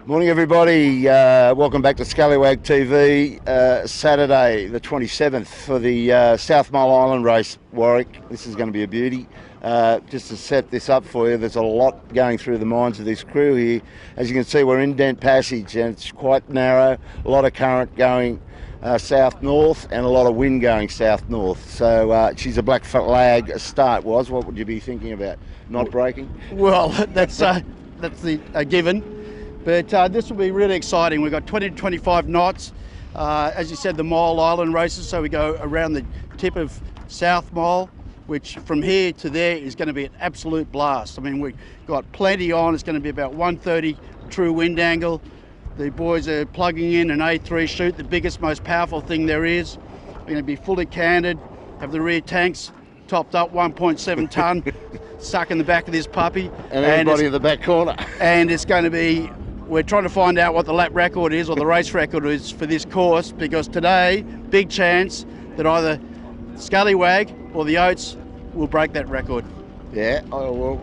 Morning everybody, welcome back to Scallywag TV, Saturday the 27th for the South Mole Island race, Warwick. This is going to be a beauty. Just to set this up for you, there's a lot going through the minds of this crew here. As you can see, we're in Dent Passage and it's quite narrow, a lot of current going south-north and a lot of wind going south-north. So she's a black flag start was. What would you be thinking about? Not braking? Well, that's a given. But this will be really exciting. We've got 20 to 25 knots. As you said, the Mole Island races, so we go around the tip of South Mole, which from here to there is going to be an absolute blast. I mean, we've got plenty on. It's going to be about 130 true wind angle. The boys are plugging in an A3 chute, the biggest, most powerful thing there is. We're going to be fully canted, have the rear tanks topped up, 1.7 tonne, stuck in the back of this puppy. And everybody in the back corner. And it's going to be, we're trying to find out what the lap record is or the race record is for this course, because today, big chance that either Scallywag or the Oats will break that record. Yeah, well,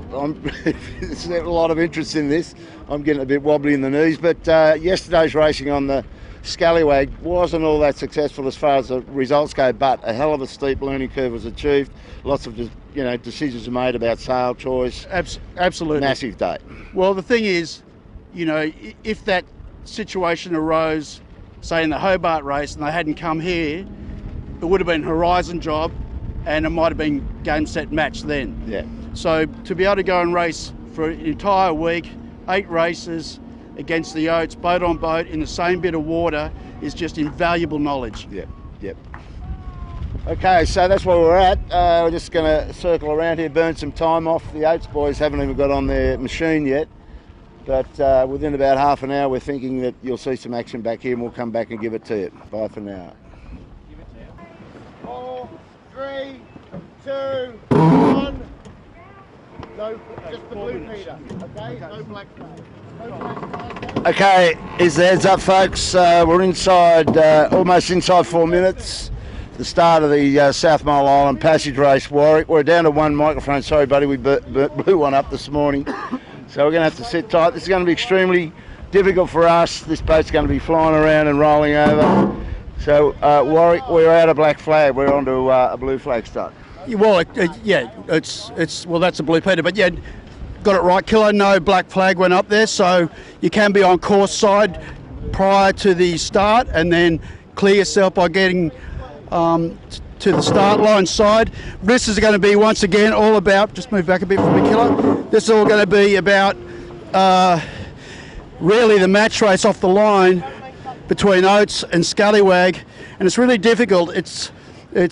there's a lot of interest in this. I'm getting a bit wobbly in the knees, but yesterday's racing on the Scallywag wasn't all that successful as far as the results go, but a hell of a steep learning curve was achieved. Lots of decisions were made about sail choice. Absolutely. Massive day. Well, the thing is, if that situation arose, say in the Hobart race, and they hadn't come here, it would have been a horizon job, and it might have been game, set, match then. Yeah. So to be able to go and race for an entire week, 8 races against the Oats, boat on boat, in the same bit of water, is just invaluable knowledge. Yep, yep. Okay, so that's where we're at. We're just going to circle around here, burn some time off. The Oats boys haven't even got on their machine yet. But within about half an hour, we're thinking that you'll see some action back here and we'll come back and give it to you. Bye for now. 4, 3, 2, 1. No, just the blue Peter, okay? No black flag. Okay, here's the heads up, folks. We're inside, almost inside 4 minutes. The start of the South Mole Island Passage race, Warwick. We're down to one microphone. Sorry, buddy, we blew one up this morning. So we're going to have to sit tight. This is going to be extremely difficult for us. This boat's going to be flying around and rolling over. So Warwick, we're out of black flag. We're onto a blue flag start. Well, well, that's a blue Peter, but yeah, got it right, Killer. No black flag went up there, so you can be on course side prior to the start, and then clear yourself by getting to the start line side. This is going to be, once again, all about, just move back a bit from me, Killer. This is all going to be about really the match race off the line between Oats and Scallywag, and it's really difficult. It's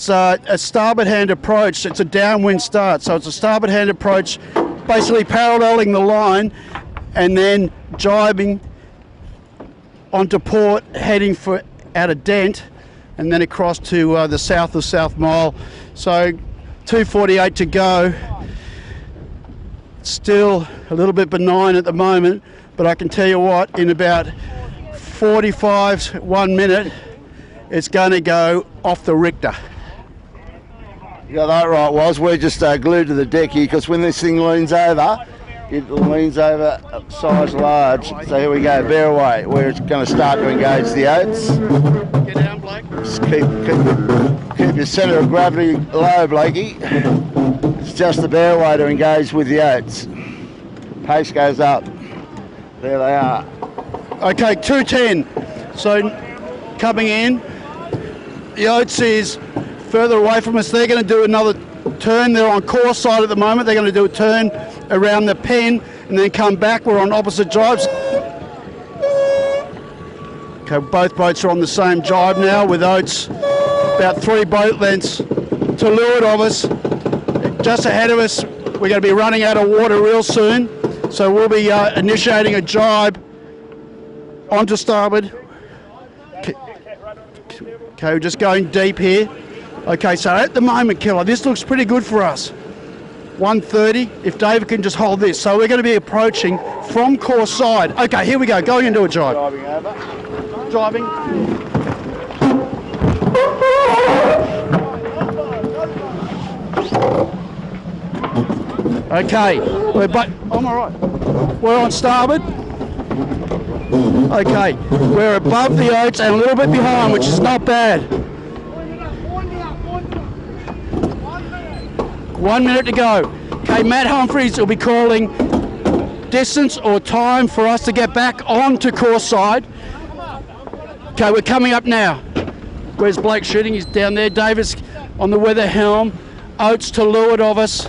a starboard hand approach. It's a downwind start, so it's a starboard hand approach, basically paralleling the line and then jibing onto port, heading for out of Dent, and then across to the south of South Mole. So 2:48 to go. Still a little bit benign at the moment, but I can tell you what, in about 45, 1 minute, it's going to go off the Richter. You got that right, Was. We're just glued to the deck here, because when this thing leans over, it leans over size large. So here we go, bear away. We're going to start to engage the Oats. Get down, Blake. Just keep your centre of gravity low, Blakey. It's just the bear away to engage with the Oats. Pace goes up. There they are. Okay, 2:10. So coming in, the Oats is further away from us. They're going to do another turn. They're on course side at the moment. They're going to do a turn around the pen and then come back. We're on opposite jibes. Okay, both boats are on the same jibe now, with Oats about 3 boat lengths to leeward of us. Just ahead of us, we're going to be running out of water real soon, so we'll be initiating a jibe onto starboard. Okay, we're just going deep here. Okay, so at the moment, Killer, this looks pretty good for us. 130, if David can just hold this. So we're going to be approaching from course side. Okay, here we go, going into a jibe. Driving over. Driving. Okay, I'm all right. We're on starboard. Okay, we're above the Oats and a little bit behind, which is not bad. 1 minute to go. Okay, Matt Humphreys will be calling distance or time for us to get back onto course side. Okay, we're coming up now. Where's Blake shooting? He's down there. Davis on the weather helm. Oats to leeward of us.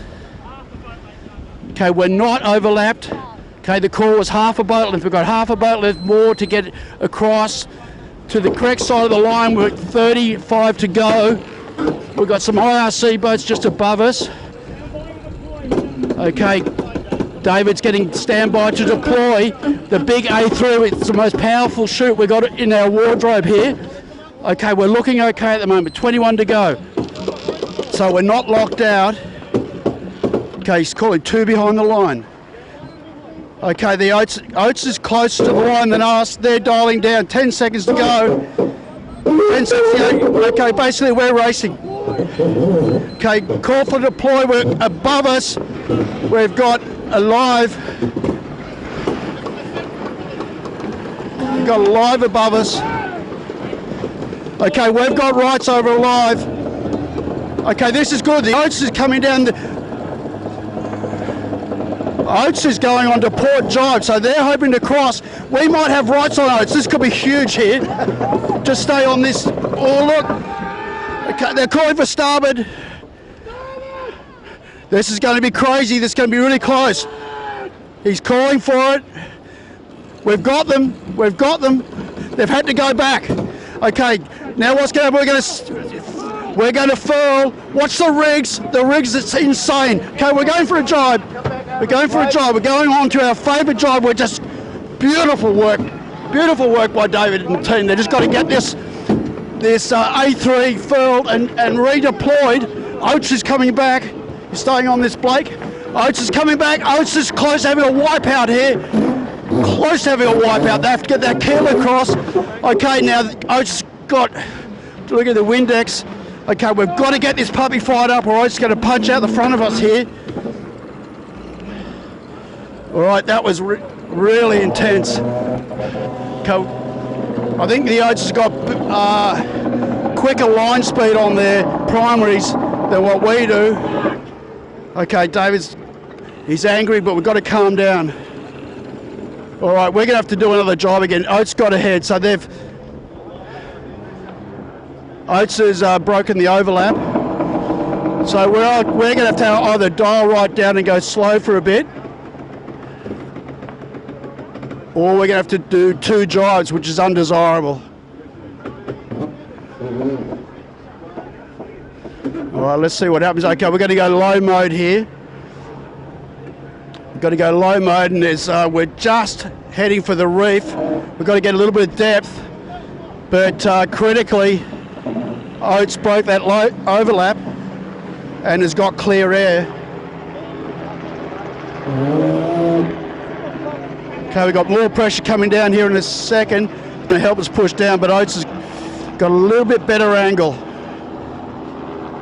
Okay, we're not overlapped. Okay, the call was half a boat length. We've got half a boat length more to get across to the correct side of the line. We're at 35 to go. We've got some IRC boats just above us. Okay, David's getting standby to deploy the big A3. It's the most powerful chute we've got in our wardrobe here. Okay, we're looking okay at the moment. 21 to go. So we're not locked out. Okay, he's calling 2 behind the line. Okay, the Oats is closer to the line than us. They're dialing down. 10 seconds to go. 10 seconds to go. Okay, basically we're racing. Okay, call for deploy. We're above us. We've got alive. We've got alive above us. Okay, we've got rights over alive. Okay, this is good. The Oats is coming down. Oats is going on to Port Jibe, so they're hoping to cross. We might have rights on Oats. This could be huge here. Just stay on this. Oh, look. Okay, they're calling for starboard. This is going to be crazy. This is going to be really close. He's calling for it. We've got them. We've got them. They've had to go back. Okay, now what's going to happen? We're going to furl. Watch the rigs. The rigs, it's insane. Okay, we're going for a jibe. We're going for a jibe. We're going on to our favourite jibe. We're just beautiful work. Beautiful work by David and the team. They just got to get this A3 furled and redeployed. Oats is coming back. He's staying on this Blake. Oats is coming back. Oats is close to having a wipeout here. Close to having a wipeout. They have to get that keel across. Okay, now Oats got to look at the Windex. Okay, we've got to get this puppy fired up or Oats is going to punch out the front of us here. All right, that was really intense. Okay, I think the Oats has got quicker line speed on their primaries than what we do. Okay, he's angry, but we've got to calm down. All right, we're going to have to do another jibe again. Oats got ahead, so Oats has broken the overlap. So we're going to have to either dial right down and go slow for a bit, or we're going to have to do 2 jibes, which is undesirable. All right, let's see what happens. Okay, we're going to go low mode here. We've got to go low mode, and we're just heading for the reef. We've got to get a little bit of depth, but critically, Oats broke that low overlap and has got clear air. Okay, we've got more pressure coming down here in a second to help us push down, but Oats has got a little bit better angle.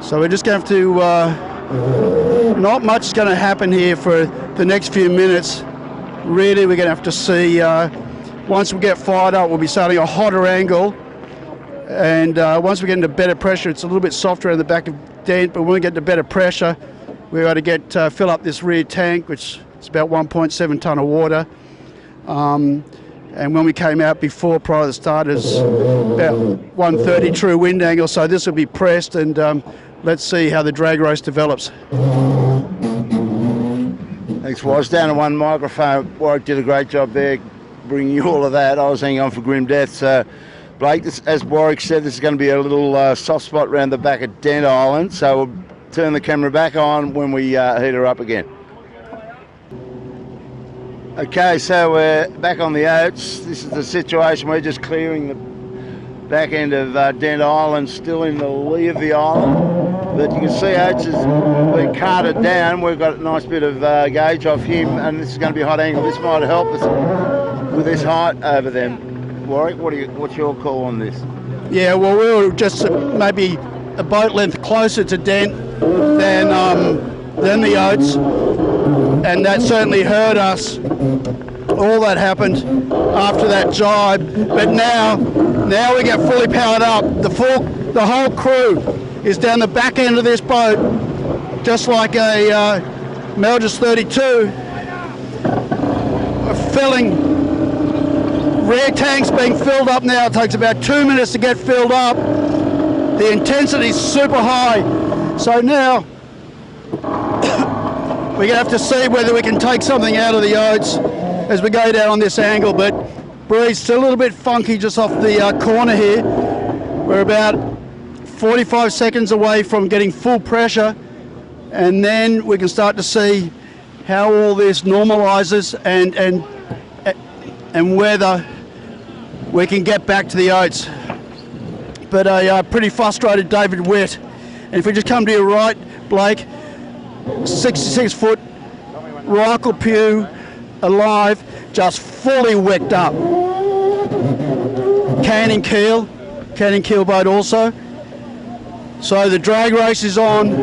So we're just going to have to, not much is going to happen here for the next few minutes. Really, we're going to have to see, once we get fired up, we'll be starting a hotter angle. And once we get into better pressure, it's a little bit softer in the back of Dent, but when we get to better pressure, we've got to fill up this rear tank, which is about 1.7 tonne of water. And when we came out before, prior to the start, is about 130 true wind angle, so this will be pressed, and let's see how the drag race develops. Thanks, Waz. Down to one microphone. Warwick did a great job there bringing you all of that. I was hanging on for grim death. So, Blake, as Warwick said, this is going to be a little soft spot around the back of Dent Island, so we'll turn the camera back on when we heat her up again. Okay, so we're back on the Oats. This is the situation. We're just clearing the back end of Dent Island, still in the lee of the island. But you can see Oats has been carted down. We've got a nice bit of gauge off him, and this is going to be a hot angle. This might help us with this height over them. Warwick, what's your call on this? Yeah, well, we were just maybe a boat length closer to Dent than the Oats, and that certainly hurt us. All that happened after that jibe, but now we get fully powered up. The whole crew is down the back end of this boat, just like a Melges 32, filling. Rear tank's being filled up now. It takes about 2 minutes to get filled up. The intensity is super high. So now we're going to have to see whether we can take something out of the Oats as we go down on this angle, but breeze still a little bit funky just off the corner here. We're about 45 seconds away from getting full pressure, and then we can start to see how all this normalizes and whether we can get back to the Oats. But a pretty frustrated David Witt. And if we just come to your right, Blake, 66 foot Rifle Pew alive, just fully wicked up. Canning keel boat also. So the drag race is on,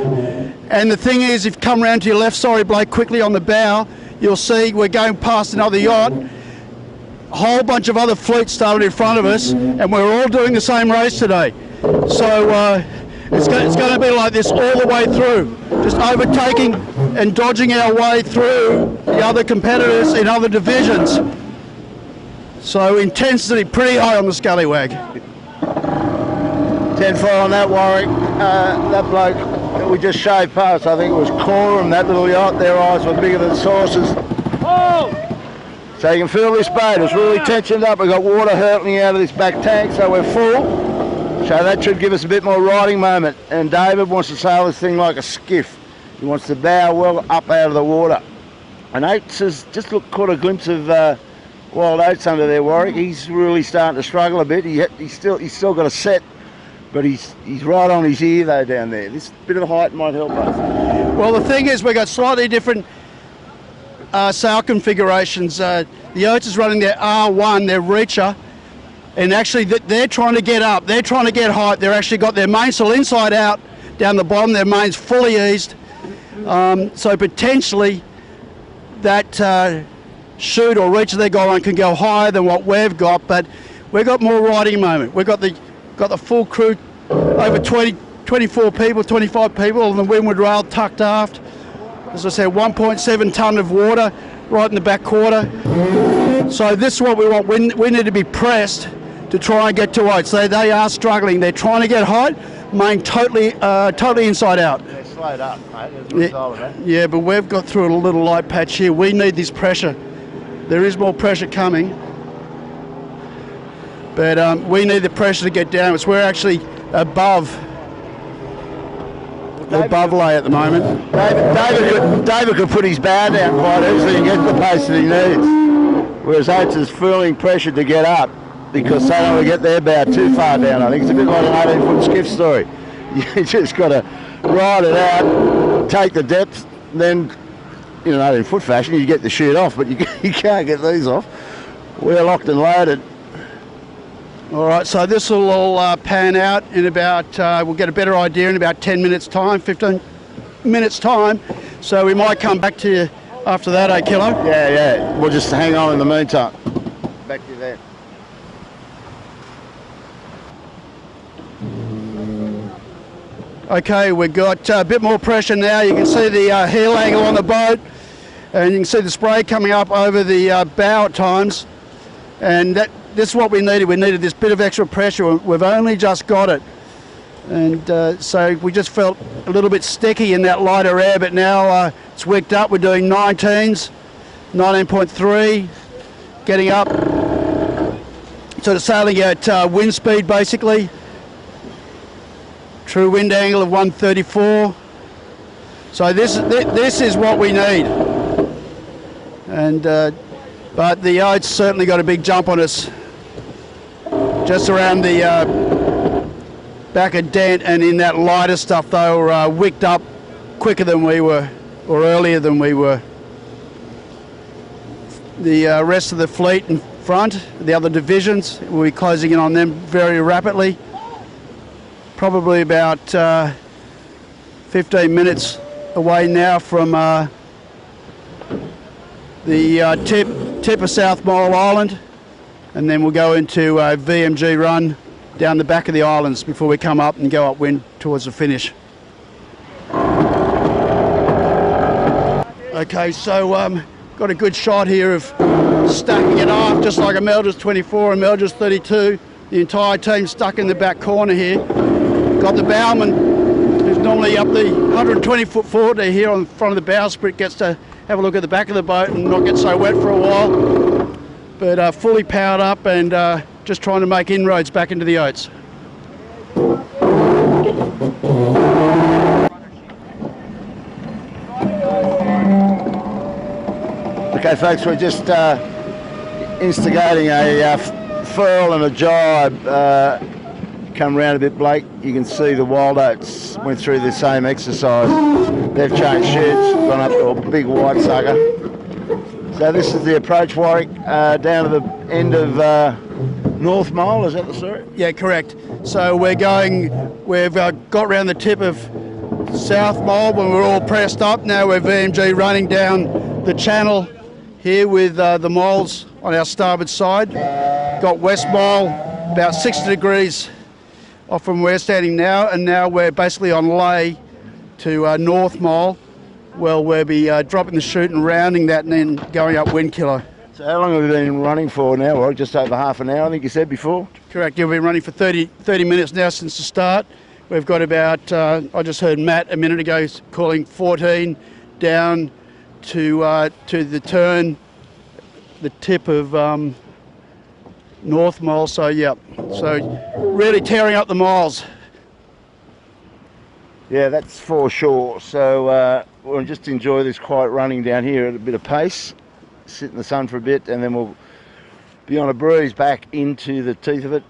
and the thing is, if you come around to your left, sorry Blake, quickly on the bow, you'll see we're going past another yacht. A whole bunch of other fleets started in front of us, and we're all doing the same race today. So it's going to be like this all the way through, just overtaking and dodging our way through the other competitors in other divisions. So intensity pretty high on the Scallywag. 10-4 on that, Warwick. That bloke that we just shaved past, I think it was Coram, that little yacht, their eyes were bigger than saucers. Oh! So you can feel this boat, it's really tensioned up. We've got water hurtling out of this back tank, so we're full. So that should give us a bit more riding moment. And David wants to sail this thing like a skiff. He wants to bow well up out of the water. And Oats has just caught a glimpse of wild Oats under there, Warwick. He's really starting to struggle a bit. He's still got a set, but he's right on his ear though down there. This bit of height might help us. Well, the thing is, we've got slightly different sail configurations. The Oats is running their R1, their reacher, and actually they're trying to get up. They're trying to get height. They've actually got their mainsail inside out down the bottom. Their main's fully eased. So potentially that chute or reacher they got on can go higher than what we've got, but we've got more riding moment. We've got the full crew, over 24 people, 25 people on the windward rail tucked aft. As I said, 1.7 tonne of water right in the back quarter. So this is what we want. We need to be pressed to try and get to Oats. They are struggling. They're trying to get height, main totally inside out. They're slowed up, mate. There's a result of that. Yeah, but we've got through a little light patch here. We need this pressure. There is more pressure coming. But we need the pressure to get down. We're actually above lay at the moment. David could put his bow down quite easily and get the pace that he needs. Whereas Oates is feeling pressure to get up because they don't want to get their bow too far down. I think it's a bit like an 18-foot skiff story. You just got to ride it out, take the depth, then in an 18-foot fashion you get the chute off, but you can't get these off. We're locked and loaded. All right, so this will all pan out in about, we'll get a better idea in about 10 minutes time, 15 minutes time. So we might come back to you after that, eh, Kilo? Yeah. We'll just hang on in the meantime. Back to you there. Okay, we've got a bit more pressure now. You can see the heel angle on the boat, and you can see the spray coming up over the bow at times. And this is what we needed. We needed this bit of extra pressure. We've only just got it. And so we just felt a little bit sticky in that lighter air, but now it's wicked up. We're doing 19s, 19.3, getting up, sort of sailing at wind speed basically. True wind angle of 134. So this is what we need. And but the Oats certainly got a big jump on us just around the back of Dent, and in that lighter stuff they were wicked up quicker than we were, or earlier than we were. The rest of the fleet in front, the other divisions, we'll be closing in on them very rapidly. Probably about 15 minutes away now from the tip. tip of South Mole Island, and then we'll go into a VMG run down the back of the islands before we come up and go upwind towards the finish. Okay, so got a good shot here of stacking it off, just like a Melders 24 and Melders 32. The entire team stuck in the back corner here. Got the bowman, who's normally up the 120-foot forward here on the front of the bowsprit, gets to have a look at the back of the boat and not get so wet for a while. But fully powered up and just trying to make inroads back into the Oats. Okay folks, we're just instigating a furl and a jibe. Come round a bit, Blake. You can see the wild oats went through the same exercise. They've changed shoots, gone up to a big white sucker. So this is the approach, Warwick, down to the end of North Mole, is that the story? Yeah, correct. So we've got round the tip of South Mole when we're all pressed up. Now we're VMG running down the channel here with the moles on our starboard side. Got West Mole about 60 degrees off from where we're standing now, and now we're basically on lay to North Mole. Well, we'll be dropping the chute and rounding that and then going up wind kilo. So how long have we been running for now, Warwick? Just over half an hour, I think you said before? Correct, yeah, we've been running for 30 minutes now since the start. We've got about, I just heard Matt a minute ago calling 14 down to the turn, the tip of North Mole, so yeah, so really tearing up the miles. Yeah, that's for sure. So we'll just enjoy this quiet running down here at a bit of pace, sit in the sun for a bit, and then we'll be on a breeze back into the teeth of it,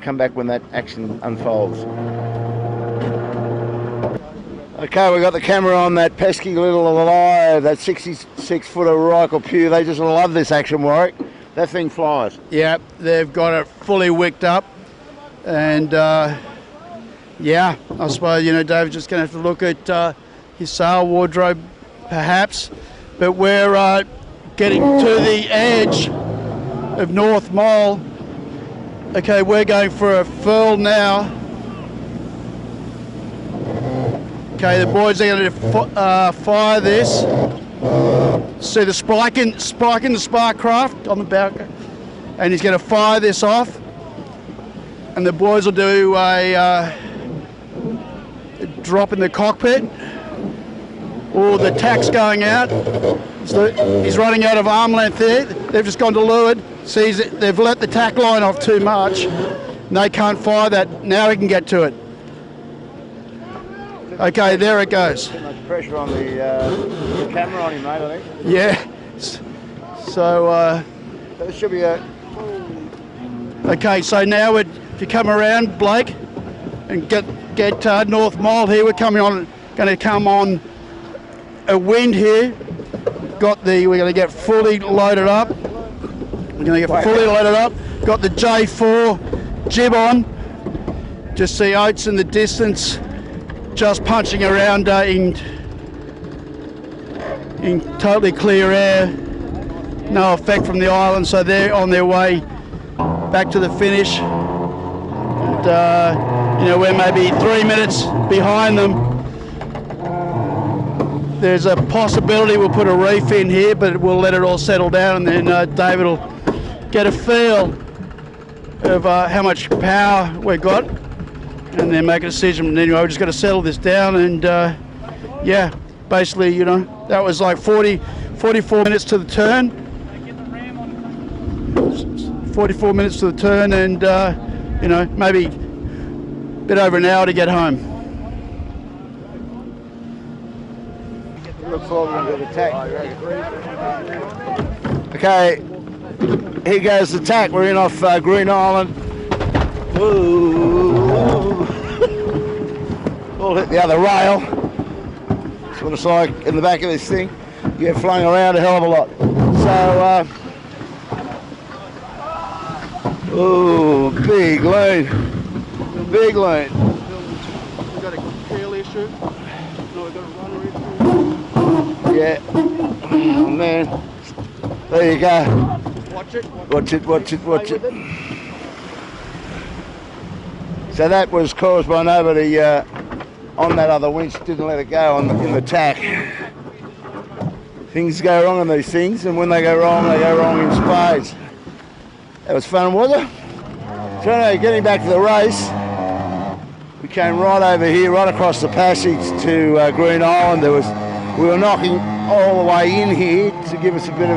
come back when that action unfolds. Okay, we've got the camera on that pesky little alive, that 66-footer Rykel Pew. They just love this action, Warwick. That thing flies. Yeah, they've got it fully wicked up, and yeah, I suppose, you know, David's just going to have to look at his sail wardrobe, perhaps. But we're getting to the edge of North Mole. Okay, we're going for a furl now. Okay, the boys are going to fire this. See the spike in the Sparkcraft on the back, and he's going to fire this off. And the boys will do a drop in the cockpit. Oh, the tack's going out. So he's running out of arm length there. They've just gone to leeward. See, they've let the tack line off too much, and they can't fire that. Now he can get to it. Okay, there it goes. Too much pressure on the camera on him, mate, I think. Yeah. So That should be a... okay, so now if you come around, Blake, and get North Mole here, we're going to come on a wind here. We're going to get fully loaded up. We're going to get fully loaded up. Got the J4 jib on. Just see Oats in the distance, just punching around in totally clear air. No effect from the island, so they're on their way back to the finish. And, you know, we're maybe 3 minutes behind them. There's a possibility we'll put a reef in here, but we'll let it all settle down, and then David will get a feel of how much power we've got, and then make a decision. And anyway, we've just got to settle this down, and yeah, basically, you know, that was like 44 minutes to the turn. 44 minutes to the turn, and you know, maybe a bit over an hour to get home. Look forward to the tack. Okay, here goes the tack. We're in off Green Island. Ooh. All hit the other rail. That's what it's like in the back of this thing. You get flung around a hell of a lot. So, ooh, big load. Big load. We've got a keel issue. No, we've got a runner issue. Yeah. Oh man. There you go. Watch it. Watch it, watch it, watch it. So that was caused by nobody on that other winch, didn't let it go in the tack. Things go wrong on these things, and when they go wrong in spades. That was fun, was it? So anyway, getting back to the race, we came right over here, right across the passage to Green Island. We were knocking all the way in here to give us a bit of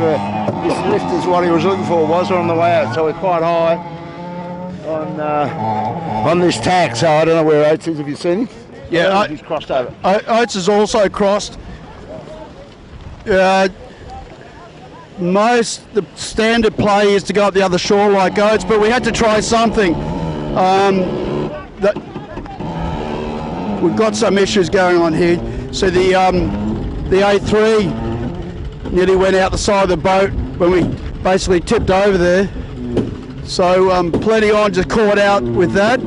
this lift is what he was looking for, was on the way out. So we're quite high on this tack. So I don't know where Oats is. Have you seen him? Yeah, he's crossed over. Oats has also crossed. The standard play is to go up the other shore like Oats, but we had to try something. We've got some issues going on here. So the A3 nearly went out the side of the boat when we basically tipped over there. So Plenty On just caught out with that.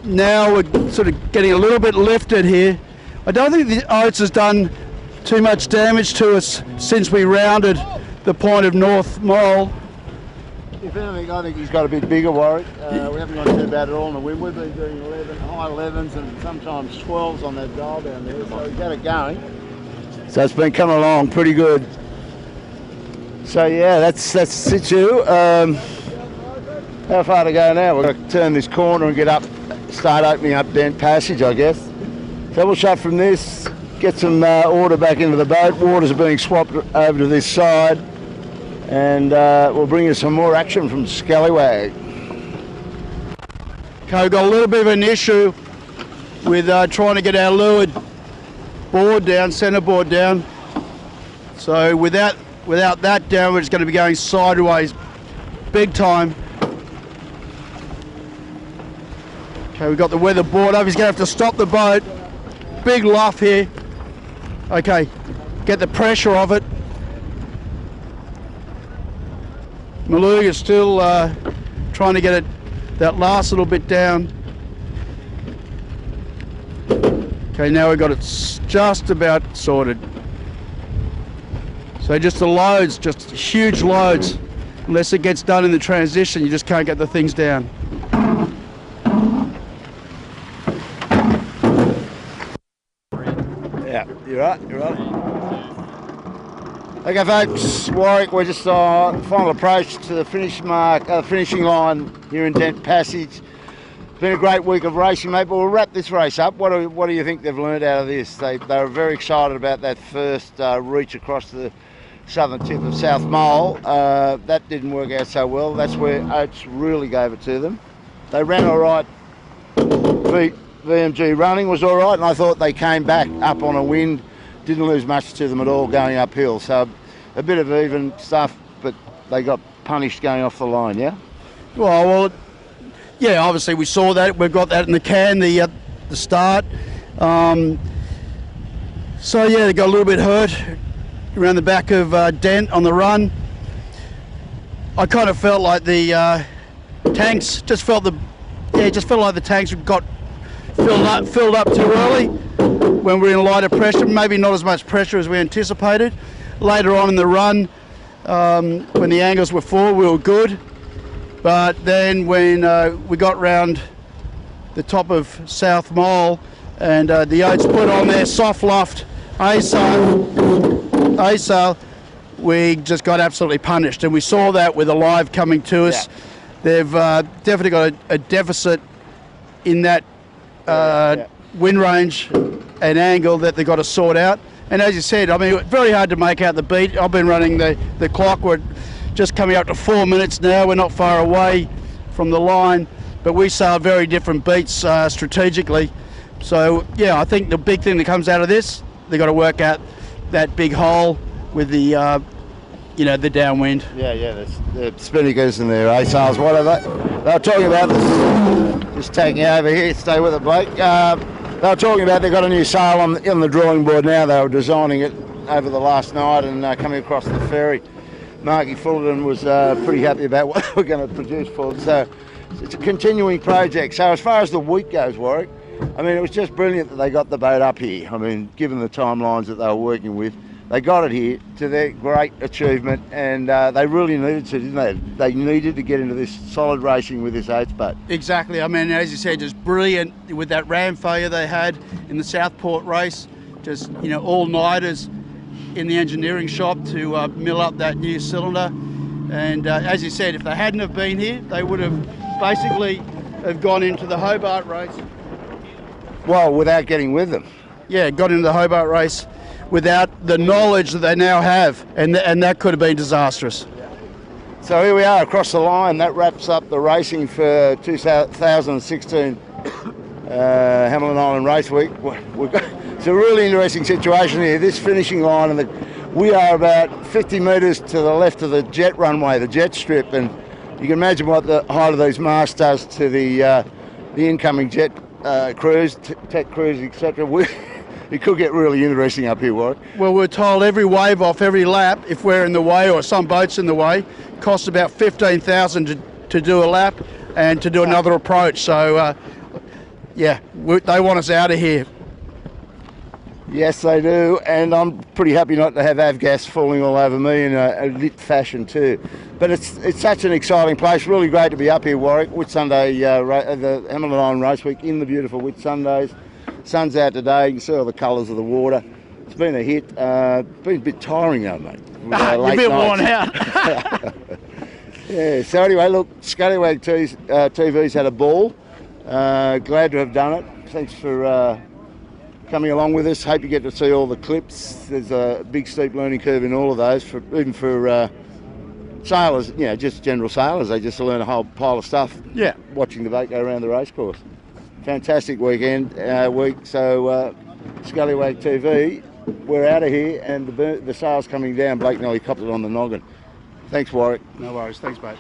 Now we're sort of getting a little bit lifted here. I don't think the Oats has done too much damage to us since we rounded the point of North Mole. If anything, I think he's got a bit bigger, Warwick. We haven't gone too bad at all in the wind. We've been doing high 11s and sometimes 12s on that dial down there, so we've got it going. So it's been coming along pretty good. So yeah, that's situ. How far to go now? We're going to turn this corner and get up, start opening up Dent Passage, I guess. So we'll shut from this, get some order back into the boat. Waters are being swapped over to this side, and we'll bring you some more action from Scallywag. Okay, we've got a little bit of an issue with trying to get our leeward board down, centre board down. So without that down, we're just going to be going sideways big time. Okay, we've got the weather board up. He's going to have to stop the boat. Big luff here. Okay, get the pressure of it. Maluga's still trying to get it that last little bit down. Okay, now we've got it just about sorted. So just the loads, just huge loads. Unless it gets done in the transition, you just can't get the things down. Yeah, you're right. Okay, folks, Warwick, we're just on final approach to the finishing line here in Dent Passage. It's been a great week of racing, mate, but we'll wrap this race up. What do you think they've learned out of this? They were very excited about that first reach across the southern tip of South Mole. That didn't work out so well. That's where Oats really gave it to them. They ran all right. VMG running was all right, and I thought they came back up on a wind, didn't lose much to them at all going uphill. So a bit of even stuff, but they got punished going off the line, yeah? Well, yeah, obviously we saw that. We've got that in the can, the start. So yeah, they got a little bit hurt around the back of Dent on the run. I kind of felt like the tanks, just felt like the tanks got filled up too early when we were in lighter pressure, maybe not as much pressure as we anticipated. Later on in the run, when the angles were full, we were good. But then when we got round the top of South Mole and the Oats put on their soft luft A-sail, we just got absolutely punished. And we saw that with the live coming to us. Yeah. They've definitely got a deficit in that wind range and angle that they've got to sort out. And as you said, I mean, very hard to make out the beat. I've been running the clock. We're just coming up to 4 minutes now. We're not far away from the line, but we sail very different beats strategically. So yeah, I think the big thing that comes out of this, they've got to work out that big hole with the the downwind. Yeah, the spinnakers and their A-sails, whatever. They were talking about this, just taking over here, stay with it, Blake. They were talking about they've got a new sail on the drawing board now. They were designing it over the last night and coming across the ferry. Marky Fullerton was pretty happy about what they were going to produce for them. So it's a continuing project. So as far as the week goes, Warwick, I mean, it was just brilliant that they got the boat up here. I mean, given the timelines that they were working with, they got it here to their great achievement, and they really needed to, didn't they? They needed to get into this solid racing with this Oats boat. Exactly. I mean, as you said, just brilliant with that ram failure they had in the Southport race. Just, you know, all-nighters in the engineering shop to mill up that new cylinder. And as you said, if they hadn't have been here, they would have basically have gone into the Hobart race. Well, without getting with them. Yeah, got into the Hobart race without the knowledge that they now have, and that could have been disastrous. So here we are across the line. That wraps up the racing for 2016 Hamilton Island Race Week. It's a really interesting situation here. This finishing line, and we are about 50 metres to the left of the jet runway, the jet strip, and you can imagine what the height of these masts does to the incoming jet crews, tech crews, etc. It could get really interesting up here, Warwick. Well, we're told every wave off every lap, if we're in the way or some boat's in the way, costs about $15,000 to do a lap and to do another approach. So, yeah, they want us out of here. Yes, they do, and I'm pretty happy not to have avgas falling all over me in a lit fashion too. But it's such an exciting place. Really great to be up here, Warwick. Whitsunday, the Hamilton Island Race Week in the beautiful Whitsundays. Sun's out today. You can see all the colours of the water. It's been a hit. Been a bit tiring though, mate. You're a bit worn out. Yeah. So anyway, look, Scallywag TV's had a ball. Glad to have done it. Thanks for coming along with us. Hope you get to see all the clips. There's a big steep learning curve in all of those, even for sailors, you know, just general sailors. They just learn a whole pile of stuff. Yeah. Watching the boat go around the racecourse. Fantastic weekend, week. So Scallywag TV, we're out of here, and the sail's coming down. Blake nearly copped it on the noggin. Thanks, Warwick. No worries. Thanks, mate.